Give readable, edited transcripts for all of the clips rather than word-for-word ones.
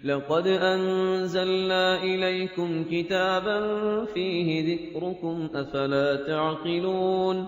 لقد أنزلنا إليكم كتابا فيه ذكركم أفلا تعقلون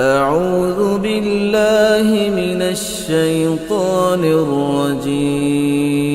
أعوذ بالله من الشيطان الرجيم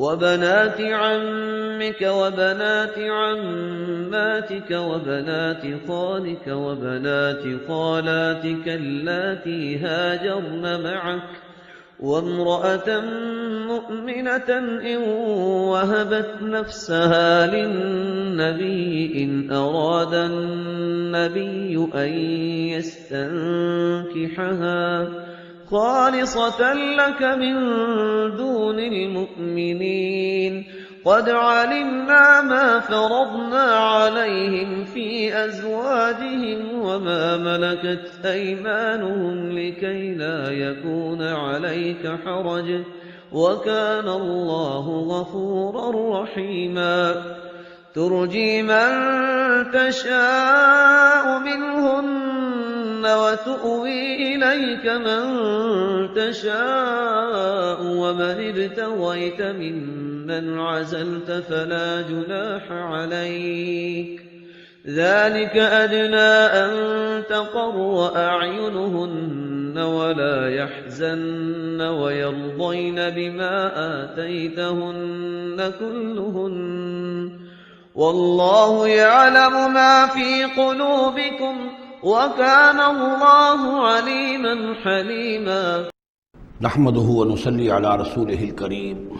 وبنات عمك وبنات عماتك وبنات خالك وبنات خالاتك اللاتي هاجرن معك وامرأة مؤمنة إن وهبت نفسها للنبي إن أراد النبي أن يستنكحها خالصة لك من دون المؤمنين قد علمنا ما فرضنا عليهم في أزواجهم وما ملكت أيمانهم لكي لا يكون عليك حرج وكان الله غفورا رحيما ترجي من تشاء منهن وتؤوي إليك من تشاء ومن ابتغيت ممن عزلت فلا جناح عليك ذلك أدنى أن تقر أعينهن ولا يحزن ويرضين بما آتيتهن كلهن والله يعلم ما في قلوبكم وكان الله عليما حليما نحمده ونصلي على رسوله الكريم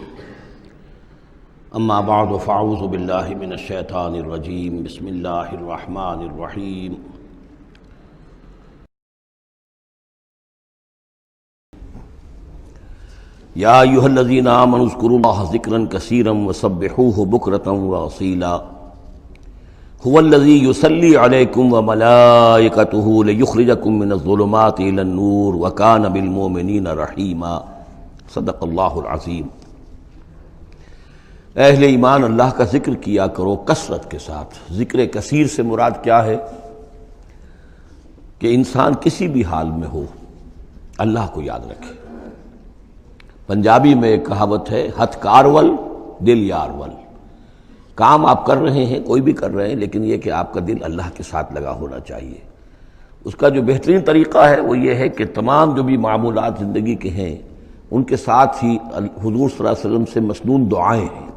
أما بعد فأعوذ بالله من الشيطان الرجيم بسم الله الرحمن الرحيم يا أيها الذين آمنوا اذكروا الله ذكرا كثيرا وسبحوه بكرة وأصيلا هو الذی یصلی علیکم وملائکتہ لیخرجکم من الظلمات الی النور وکان بالمؤمنین رحیما۔ صدق اللہ العظیم۔ اہل ایمان اللہ کا ذکر کیا کرو کثرت کے ساتھ۔ ذکر کثیر سے مراد کیا ہے؟ کہ انسان کسی بھی حال میں ہو اللہ کو یاد رکھے۔ پنجابی میں ایک کہاوت ہے، ہتھ کارول دل یارول۔ کام آپ کر رہے ہیں، کوئی بھی کر رہے ہیں، لیکن یہ کہ آپ کا دل اللہ کے ساتھ لگا ہونا چاہیے۔ اس کا جو بہترین طریقہ ہے وہ یہ ہے کہ تمام جو بھی معمولات زندگی کے ہیں ان کے ساتھ ہی حضور صلی اللہ علیہ وسلم سے مسنون دعائیں ہیں۔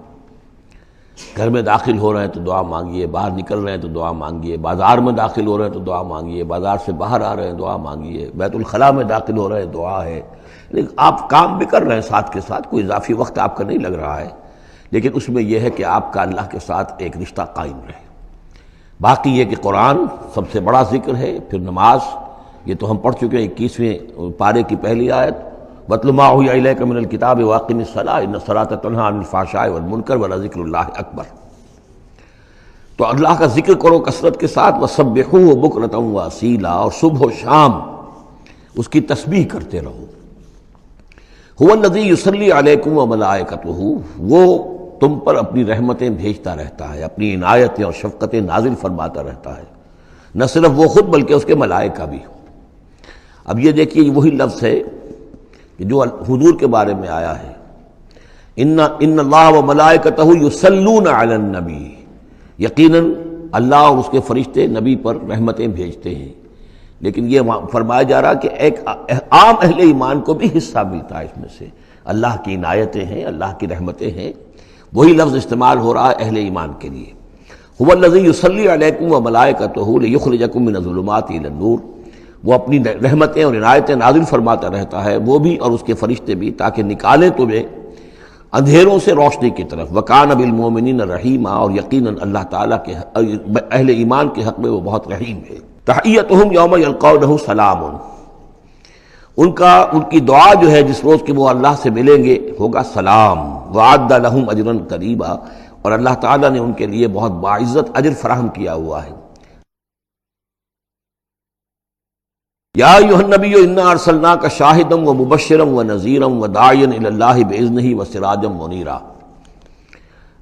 گھر میں داخل ہو رہے ہیں تو دعا مانگیے، باہر نکل رہے ہیں تو دعا مانگیے، بازار میں داخل ہو رہے ہیں تو دعا مانگیے، بازار سے باہر آ رہے ہیں دعا مانگیے، بیت الخلاء میں داخل ہو رہے ہیں دعا ہے۔ لیکن آپ کام بھی کر رہے ہیں ساتھ کے ساتھ، کوئی اضافی وقت آپ کا نہیں لگ رہا ہے، لیکن اس میں یہ ہے کہ آپ کا اللہ کے ساتھ ایک رشتہ قائم رہے۔ باقی یہ کہ قرآن سب سے بڑا ذکر ہے، پھر نماز، یہ تو ہم پڑھ چکے ہیں 21ویں پارے کی پہلی آیت، وَاتْلُ مَا أُوحِيَ إِلَيْكَ مِنَ الْكِتَابِ وَأَقِمِ الصَّلَاةَ إِنَّ الصَّلَاةَ تَنْهَىٰ عَنِ الْفَحْشَاءِ وَالْمُنكَرِ وَلَذِكْرُ اللَّهِ أَكْبَرُ۔ تو اللہ کا ذکر کرو کثرت کے ساتھ، وَسَبِّحُوهُ بُكْرَةً وَأَصِيلًا، اور صبح و شام اس کی تسبیح کرتے رہو۔ هُوَ الَّذِي يُصَلِّي عَلَيْكُمْ وَمَلَائِكَتُهُ، وہ تم پر اپنی رحمتیں بھیجتا رہتا ہے، اپنی عنایتیں اور شفقتیں نازل فرماتا رہتا ہے، نہ صرف وہ خود بلکہ اس کے ملائکہ بھی۔ اب یہ دیکھیے وہی لفظ ہے کہ جو حضور کے بارے میں آیا ہے، ان اللہ و ملائکتہ یصلون علی النبی، یقیناً اللہ اور اس کے فرشتے نبی پر رحمتیں بھیجتے ہیں۔ لیکن یہ فرمایا جا رہا کہ ایک عام اہل ایمان کو بھی حصہ ملتا ہے اس میں سے، اللہ کی عنایتیں ہیں، اللہ کی رحمتیں ہیں، وہی لفظ استعمال ہو رہا ہے اہل ایمان کے لیے۔ هو الذی یصلی علیکم وملائکتہ لیخرجکم من الظلمات الی النور، وہ اپنی رحمتیں اور عنایتیں نازل فرماتا رہتا ہے، وہ بھی اور اس کے فرشتے بھی، تاکہ نکالیں تمہیں اندھیروں سے روشنی کی طرف۔ وکان بالمؤمنین رحیما، اور یقیناً اللہ تعالیٰ کے اہل ایمان کے حق میں وہ بہت رحیم ہے۔ تحیتہم یوم یلقونہ سلام، ان کی دعا جو ہے جس روز کہ وہ اللہ سے ملیں گے ہوگا سلام۔ وعد لہم اجرا قریبا، اور اللہ تعالیٰ نے ان کے لیے بہت باعزت اجر فراہم کیا ہوا ہے۔ یا ایھا النبی انا ارسلناک شاہدا ومبشرا ونذیرا وداعیا الی اللہ باذنہ وسراجا منیرا۔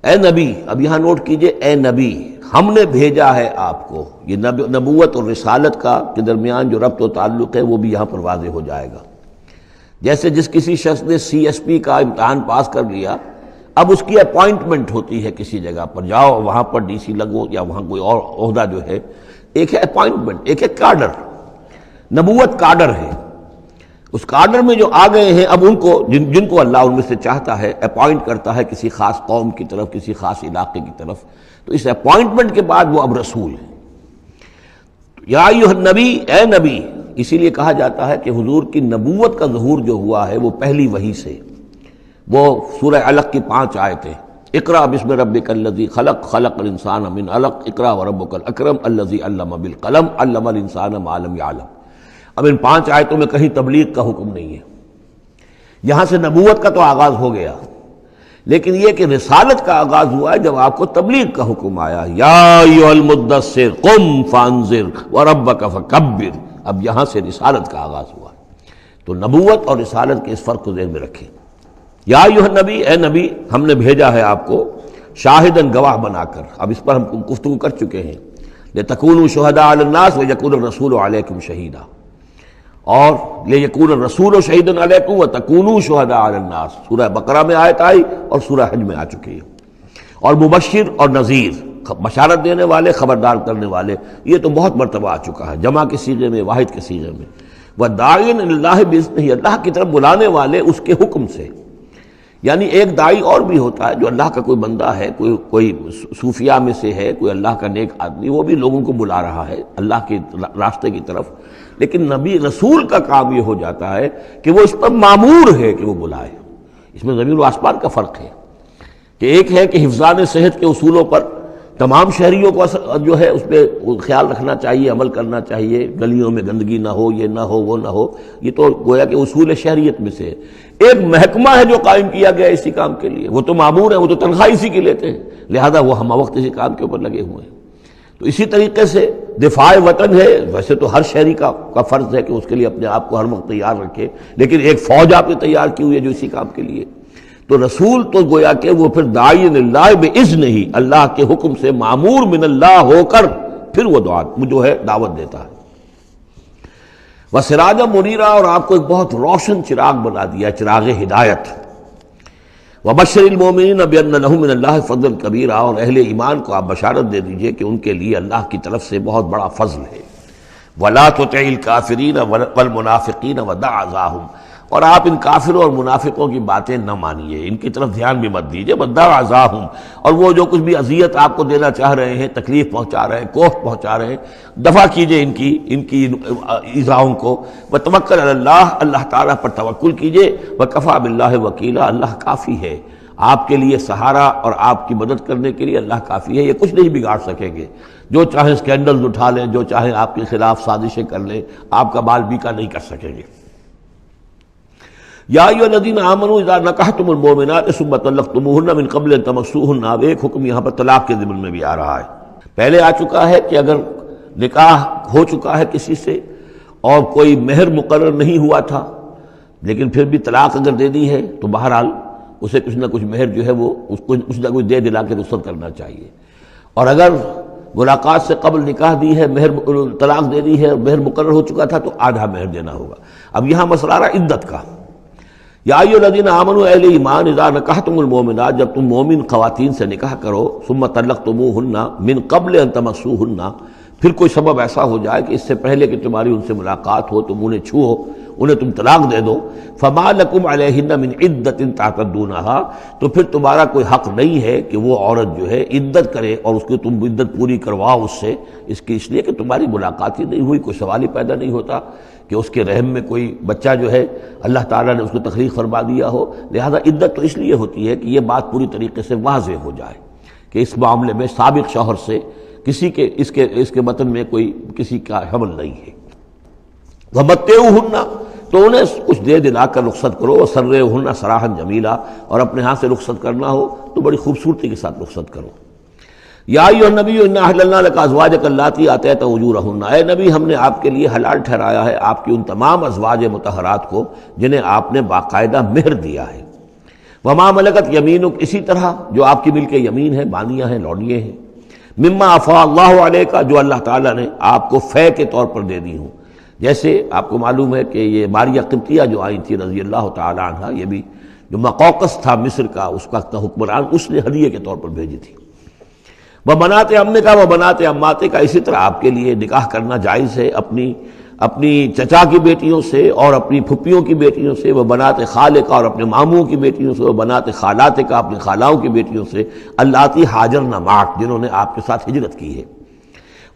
اے نبی، اب یہاں نوٹ کیجئے، اے نبی، ہم نے بھیجا ہے آپ کو۔ یہ نبوت اور رسالت کا کے درمیان جو ربط و تعلق ہے وہ بھی یہاں پر واضح ہو جائے گا۔ جیسے جس کسی شخص نے CSP کا امتحان پاس کر لیا، اب اس کی اپوائنٹمنٹ ہوتی ہے کسی جگہ پر، جاؤ وہاں پر DC لگو، یا وہاں کوئی اور عہدہ جو ہے، ایک ہے اپوائنٹمنٹ، ایک ہے کارڈر۔ نبوت کارڈر ہے، اس کارڈر میں جو آ گئے ہیں اب ان کو جن کو اللہ ان میں سے چاہتا ہے اپوائنٹ کرتا ہے کسی خاص قوم کی طرف، کسی خاص علاقے کی طرف، تو اس اپوائنٹمنٹ کے بعد وہ اب رسول ہے۔ یا ایھا النبی، اے نبی، اسی لیے کہا جاتا ہے کہ حضور کی نبوت کا ظہور جو ہوا ہے وہ پہلی وحی سے۔ وہ سورہ علق کی 5 آیتیں، اقرأ بسم ربک الذی خلق، خلق الانسان من علق، اقرأ وربک الاکرم الذی علم بالقلم، علم الانسان ما لم یعلم۔ اب ان 5 آیتوں میں کہیں تبلیغ کا حکم نہیں ہے، یہاں سے نبوت کا تو آغاز ہو گیا، لیکن یہ کہ رسالت کا آغاز ہوا ہے جب آپ کو تبلیغ کا حکم آیا، یا ایھا المدثر قم فانذر وربک فکبر۔ اب یہاں سے رسالت کا آغاز ہوا، تو نبوت اور رسالت کے اس فرق کو ذہن میں رکھیں۔ یا ایھا النبی، اے نبی، ہم نے بھیجا ہے آپ کو شاہداً گواہ بنا کر۔ اب اس پر ہم گفتگو کر چکے ہیں، لتکونوا شہداء علی الناس ویکون الرسول علیکم شہیدا، اور لیکون الرسول شہیدا علیکم وتکونوا شہداء علی الناس، سورہ بقرہ میں آیت آئی اور سورہ حج میں آ چکی ہے۔ اور مبشر اور نذیر، بشارت دینے والے، خبردار کرنے والے، یہ تو بہت مرتبہ آ چکا ہے، جمع کے صیغے میں، واحد کے صیغے میں۔ وداعیا الی اللہ باذنہ، اللہ کی طرف بلانے والے اس کے حکم سے۔ یعنی ایک داعی اور بھی ہوتا ہے جو اللہ کا کوئی بندہ ہے، کوئی صوفیاء میں سے ہے، کوئی اللہ کا نیک آدمی، وہ بھی لوگوں کو بلا رہا ہے اللہ کے راستے کی طرف، لیکن نبی رسول کا کام یہ ہو جاتا ہے کہ وہ اس پر مامور ہے کہ وہ بلائے۔ اس میں زمین و آسمان کا فرق ہے، کہ ایک ہے کہ حفظان صحت کے اصولوں پر تمام شہریوں کو جو ہے اس پہ خیال رکھنا چاہیے، عمل کرنا چاہیے، گلیوں میں گندگی نہ ہو، یہ نہ ہو، وہ نہ ہو، یہ تو گویا کہ اصول شہریت میں سے ہے۔ ایک محکمہ ہے جو قائم کیا گیا اسی کام کے لیے، وہ تو مامور ہیں، وہ تو تنخواہ اسی کی لیتے ہیں، لہذا وہ ہم وقت اسی کام کے اوپر لگے ہوئے ہیں۔ تو اسی طریقے سے دفاع وطن ہے، ویسے تو ہر شہری کا فرض ہے کہ اس کے لیے اپنے آپ کو ہر وقت تیار رکھے، لیکن ایک فوج آپ نے تیار کی ہوئی ہے جو اسی کام کے لیے. تو رسول تو گویا کہ وہ پھر داعی اللہ باذنہ ہی، اللہ کے حکم سے معمور من اللہ ہو کر پھر وہ جو ہے دعوت دیتا ہے. وسراجا منیرا، اور آپ کو ایک بہت روشن چراغ بنا دیا، چراغ ہدایت. وبشر المؤمنین بان لهم من اللہ فضل کبیرا، اور اہل ایمان کو آپ بشارت دے دیجئے کہ ان کے لیے اللہ کی طرف سے بہت بڑا فضل ہے. ولا تطع الکافرین والمنافقین ودع اذاہم، اور آپ ان کافروں اور منافقوں کی باتیں نہ مانیے، ان کی طرف دھیان بھی مت دیجیے. ودع اذاہم، اور وہ جو کچھ بھی اذیت آپ کو دینا چاہ رہے ہیں، تکلیف پہنچا رہے ہیں، کوفت پہنچا رہے ہیں، دفع کیجیے ان کی ایذاؤں کو. وتوکل علی اللہ، اللہ تعالیٰ پر توکل کیجیے. وکفیٰ باللہ وکیلا، اللہ کافی ہے آپ کے لیے سہارا، اور آپ کی مدد کرنے کے لیے اللہ کافی ہے. یہ کچھ نہیں بگاڑ سکیں گے، جو چاہیں اسکینڈلز اٹھا لیں، جو چاہیں آپ کے خلاف سازشیں کر لیں، آپ کا بال بیکا نہیں کر سکیں گے. یا ایھا الذین آمنوا اذا نکحتم المؤمنات ثم طلقتموہن من قبل ان تمسوہن، اب ایک حکم یہاں پر طلاق کے ضمن میں بھی آ رہا ہے. پہلے آ چکا ہے کہ اگر نکاح ہو چکا ہے کسی سے اور کوئی مہر مقرر نہیں ہوا تھا، لیکن پھر بھی طلاق اگر دینی ہے تو بہرحال اسے کچھ نہ کچھ مہر جو ہے وہ اس کو کچھ نہ کچھ دے دلا کے رخصت کرنا چاہیے. اور اگر ملاقات سے قبل نکاح دی ہے، مہر طلاق دینی ہے، مہر مقرر ہو چکا تھا تو آدھا مہر دینا ہوگا. اب یہاں مسئلہ آ رہا ہے عدت کا. یا ایھا الذین آمنوا، اہل ایمان، اذا نکحتم المؤمنات، جب تم مومن خواتین سے نکاح کرو، ثم طلقتموہن من قبل ان تمسوہن، پھر کوئی سبب ایسا ہو جائے کہ اس سے پہلے کہ تمہاری ان سے ملاقات ہو، تم انہیں چھو، انہیں تم طلاق دے دو، فما لکم علیہن من عدۃ تعتدونہا، تو پھر تمہارا کوئی حق نہیں ہے کہ وہ عورت جو ہے عدت کرے اور اس کی تم عدت پوری کرواؤ اس لیے کہ تمہاری ملاقات ہی نہیں ہوئی، کوئی سوال ہی پیدا نہیں ہوتا کہ اس کے رحم میں کوئی بچہ جو ہے اللہ تعالیٰ نے اس کو تخلیق فرما دیا ہو. لہذا عدت تو اس لیے ہوتی ہے کہ یہ بات پوری طریقے سے واضح ہو جائے کہ اس معاملے میں سابق شوہر سے کسی کے اس کے وطن میں کوئی کسی کا حمل نہیں ہے. ومتعوہن، تو انہیں کچھ دے دلا کر رخصت کرو. وسرحوہن سراحا جمیلا، اور اپنے ہاں سے رخصت کرنا ہو تو بڑی خوبصورتی کے ساتھ رخصت کرو. یا ایھا النبی انا احللنا لک ازواجک اللاتی آتیت اجورہن، اے نبی ہم نے آپ کے لیے حلال ٹھہرایا ہے آپ کی ان تمام ازواج مطہرات کو جنہیں آپ نے باقاعدہ مہر دیا ہے. وما ملکت یمینک، اسی طرح جو آپ کی ملک یمین ہے، بانیاں ہیں، لونڈیے ہیں. مما افاء اللہ علیک، جو اللہ تعالیٰ نے آپ کو فے کے طور پر دے دی ہوں. جیسے آپ کو معلوم ہے کہ یہ ماریہ قبطیہ جو آئی تھی رضی اللہ تعالیٰ عنہ، یہ بھی جو مقوقس تھا مصر کا، اس کا حکمران، اس نے ہدیے کے طور پر بھیجی تھی. وہ بنات عمے کا، وہ بنات عماتے کا، اسی طرح آپ کے لیے نکاح کرنا جائز ہے اپنی چچا کی بیٹیوں سے اور اپنی پھپھیوں کی بیٹیوں سے. وہ بنات خالے کا، اور اپنے ماموں کی بیٹیوں سے. وہ بنات خالات کا، اپنی خالاؤں کی بیٹیوں سے. اللاتی ہاجرن معک، جنہوں نے آپ کے ساتھ ہجرت کی ہے.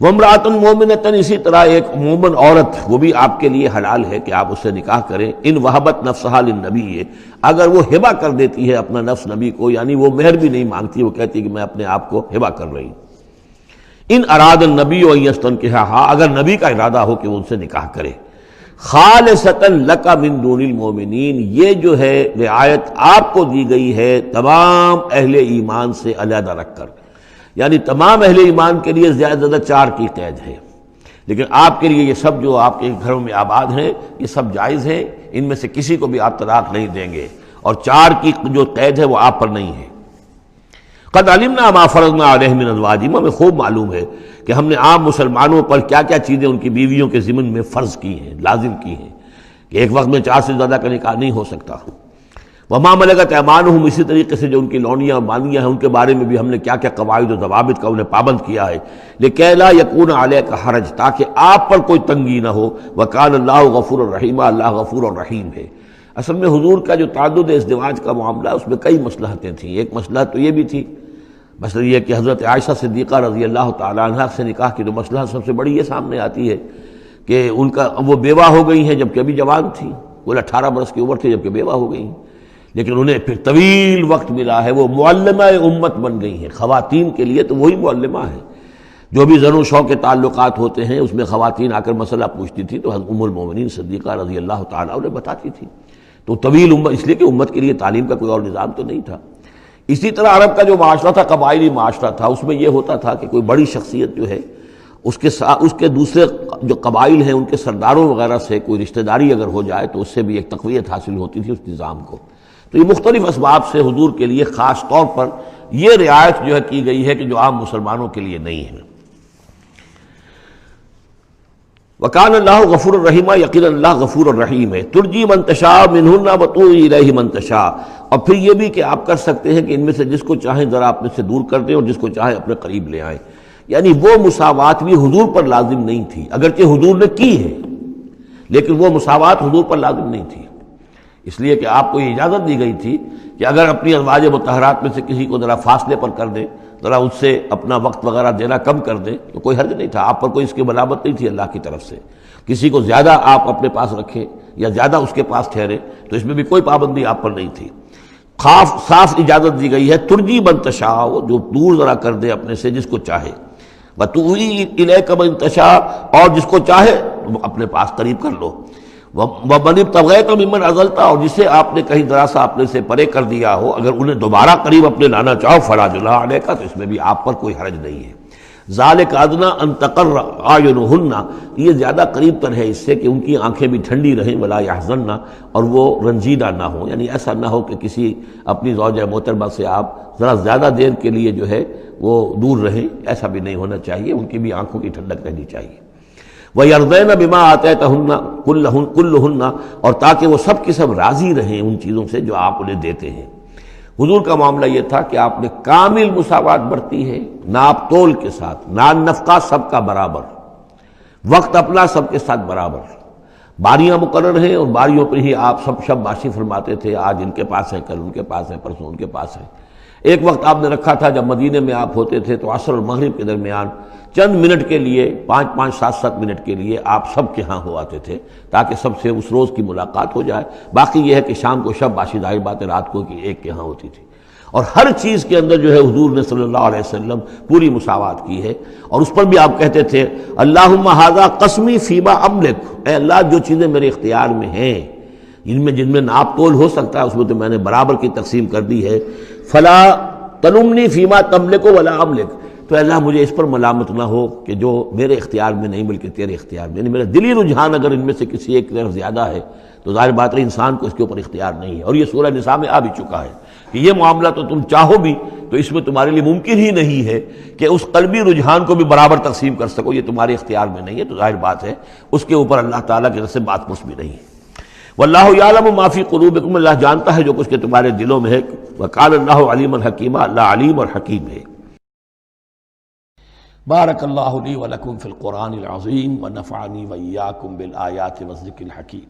وامرأۃ مومنۃ، اسی طرح ایک مومن عورت، وہ بھی آپ کے لیے حلال ہے کہ آپ اس سے نکاح کریں. ان وہبت نفسہا للنبی، اگر وہ ہبہ کر دیتی ہے اپنا نفس نبی کو، یعنی وہ مہر بھی نہیں مانگتی، وہ کہتی کہ میں اپنے آپ کو ہبہ کر رہی ہوں. ان اراد النبی ان یستنکحھا، اگر نبی کا ارادہ ہو کہ وہ ان سے نکاح کرے. خالصۃ لک من دون المؤمنین، یہ جو ہے رعایت آپ کو دی گئی ہے تمام اہل ایمان سے علیحدہ رکھ کر، یعنی تمام اہل ایمان کے لیے زیادہ زیادہ 4 کی قید ہے، لیکن آپ کے لیے یہ سب جو آپ کے گھروں میں آباد ہیں یہ سب جائز ہیں. ان میں سے کسی کو بھی آپ طلاق نہیں دیں گے، اور 4 کی جو قید ہے وہ آپ پر نہیں ہے. قد علمنا ما فرضنا علیہم من ازواجہم، ہمیں خوب معلوم ہے کہ ہم نے عام مسلمانوں پر کیا کیا چیزیں ان کی بیویوں کے ضمن میں فرض کی ہیں، لازم کی ہیں، کہ ایک وقت میں 4 سے زیادہ کا نکاح نہیں ہو سکتا. وما ملکت ایمانہم، اسی طریقے سے جو ان کی لونیاں اور مانیاں ہیں ان کے بارے میں بھی ہم نے کیا کیا قواعد و ضوابط کا انہیں پابند کیا ہے. لکہ لا یکون علیک حرج، تاکہ آپ پر کوئی تنگی نہ ہو. وکان اللہ غفور الرحیم، اللہ غفور الرحیم ہے. اصل میں حضور کا جو تعدد ازدواج کا معاملہ، اس میں کئی مصلحتیں تھیں. ایک مصلحت تو یہ بھی تھی، مثلا یہ کہ حضرت عائشہ صدیقہ رضی اللہ تعالیٰ عنہ سے نکاح کی تو مصلحت سب سے بڑی یہ سامنے آتی ہے کہ ان کا وہ بیوہ ہو گئی ہیں جبکہ ابھی جوان تھی، وہ 18 برس کی عمر تھی جبکہ بیوہ ہو گئی ہیں، لیکن انہیں پھر طویل وقت ملا ہے، وہ معلمہ امت بن گئی ہیں. خواتین کے لیے تو وہی معلمہ ہے. جو بھی زن و شو کے تعلقات ہوتے ہیں اس میں خواتین آ کر مسئلہ پوچھتی تھی تو ام المومنین صدیقہ رضی اللہ تعالیٰ انہیں بتاتی تھی. تو طویل امت، اس لیے کہ امت کے لیے تعلیم کا کوئی اور نظام تو نہیں تھا. اسی طرح عرب کا جو معاشرہ تھا قبائلی معاشرہ تھا، اس میں یہ ہوتا تھا کہ کوئی بڑی شخصیت جو ہے اس کے دوسرے جو قبائل ہیں ان کے سرداروں وغیرہ سے کوئی رشتہ داری اگر ہو جائے تو اس سے بھی ایک تقویت حاصل ہوتی تھی اس نظام کو۔ تو یہ مختلف اسباب سے حضور کے لیے خاص طور پر یہ رعایت جو ہے کی گئی ہے کہ جو عام مسلمانوں کے لیے نہیں ہے۔ وَكَانَ اللَّهُ غَفُورًا رَحِيمًا، یقیناً اللہ غفور الرحیم ہے۔ ترجی من تشاء منہن وتؤوی الیہ من تشاء، اور پھر یہ بھی کہ آپ کر سکتے ہیں کہ ان میں سے جس کو چاہیں ذرا اپنے سے دور کر دیں اور جس کو چاہیں اپنے قریب لے آئیں۔ یعنی وہ مساوات بھی حضور پر لازم نہیں تھی، اگرچہ حضور نے کی ہے لیکن وہ مساوات حضور پر لازم نہیں تھی، اس لیے کہ آپ کو یہ اجازت دی گئی تھی کہ اگر اپنی ازواج مطہرات میں سے کسی کو ذرا فاصلے پر کر دیں، ذرا اس سے اپنا وقت وغیرہ دینا کم کر دیں تو کوئی حرج نہیں تھا، آپ پر کوئی اس کی ملامت نہیں تھی اللہ کی طرف سے۔ کسی کو زیادہ آپ اپنے پاس رکھیں یا زیادہ اس کے پاس ٹھہرے تو اس میں بھی کوئی پابندی آپ پر نہیں تھی۔ صاف اجازت دی گئی ہے، ترجی من تشاء، جو دور ذرا کر دے اپنے سے جس کو چاہے، وتؤوی الیک من تشاء، اور جس کو چاہے اپنے پاس قریب کر لو، ومن ابتغیت ممن عزلت، اور جسے آپ نے کہیں ذرا سا اپنے سے پرے کر دیا ہو اگر انہیں دوبارہ قریب اپنے لانا چاہو فلا جناح علیک، تو اس میں بھی آپ پر کوئی حرج نہیں ہے۔ ذالک ادنیٰ ان تقر اعینہن، یہ زیادہ قریب تر ہے اس سے کہ ان کی آنکھیں بھی ٹھنڈی رہیں، ولا یحزن، اور وہ رنجیدہ نہ ہوں، یعنی ایسا نہ ہو کہ کسی اپنی زوجہ محترمہ سے آپ ذرا زیادہ دیر کے لیے جو ہے وہ دور رہیں، ایسا بھی نہیں ہونا چاہیے، ان کی بھی آنکھوں کی ٹھنڈک رہنی چاہیے۔ وَيَرْضَيْنَ بِمَا آتَيْتَهُنَّ كُلَّهُنَّ، اور تاکہ وہ سب کی سب راضی رہیں ان چیزوں سے جو آپ انہیں دیتے ہیں۔ حضور کا معاملہ یہ تھا کہ آپ نے کامل مساوات برتی ہے، ناپ تول کے ساتھ، نان نفقہ سب کا برابر، وقت اپنا سب کے ساتھ برابر، باریاں مقرر ہیں اور باریوں پر ہی آپ سب شب باشی فرماتے تھے، آج ان کے پاس ہے، کل ان کے پاس ہے، پرسوں ان کے پاس ہے۔ ایک وقت آپ نے رکھا تھا جب مدینے میں آپ ہوتے تھے تو عصر اور مغرب کے درمیان چند منٹ کے لیے، 5 7 منٹ کے لیے آپ سب کے ہاں ہو آتے تھے تاکہ سب سے اس روز کی ملاقات ہو جائے۔ باقی یہ ہے کہ شام کو شب باشی، ظاہر بات ہے رات کو کہ ایک کے ہاں ہوتی تھی، اور ہر چیز کے اندر جو ہے حضور نے صلی اللہ علیہ وسلم پوری مساوات کی ہے۔ اور اس پر بھی آپ کہتے تھے اللہم ھذا قسمی فیما املک، اے اللہ جو چیزیں میرے اختیار میں ہیں، جن میں ناپ تول ہو سکتا ہے اس میں تو میں نے برابر کی تقسیم کر دی ہے، فلا تلمنی فیما تملک ولا املک، تو اللہ مجھے اس پر ملامت نہ ہو کہ جو میرے اختیار میں نہیں بلکہ تیرے اختیار میں، یعنی میرا دلی رجحان اگر ان میں سے کسی ایک طرف زیادہ ہے تو ظاہر بات ہے انسان کو اس کے اوپر اختیار نہیں ہے، اور یہ سورہ نساء میں آ بھی چکا ہے کہ یہ معاملہ تو تم چاہو بھی تو اس میں تمہارے لیے ممکن ہی نہیں ہے کہ اس قلبی رجحان کو بھی برابر تقسیم کر سکو، یہ تمہارے اختیار میں نہیں ہے، تو ظاہر بات ہے اس کے اوپر اللہ تعالیٰ کی طرف سے بات کچھ بھی نہیں ہے۔ واللہ یعلم ما فی قلوبکم، اللہ جانتا ہے جو کچھ کہ تمہارے دلوں میں ہے، وکان اللہ علیما حکیما، اللہ علیم اور حکیم ہے۔ بارک اللہ لی ولکم فی القرآن العظیم ونفعنی وإیاکم بالآیات والذکر الحکیم۔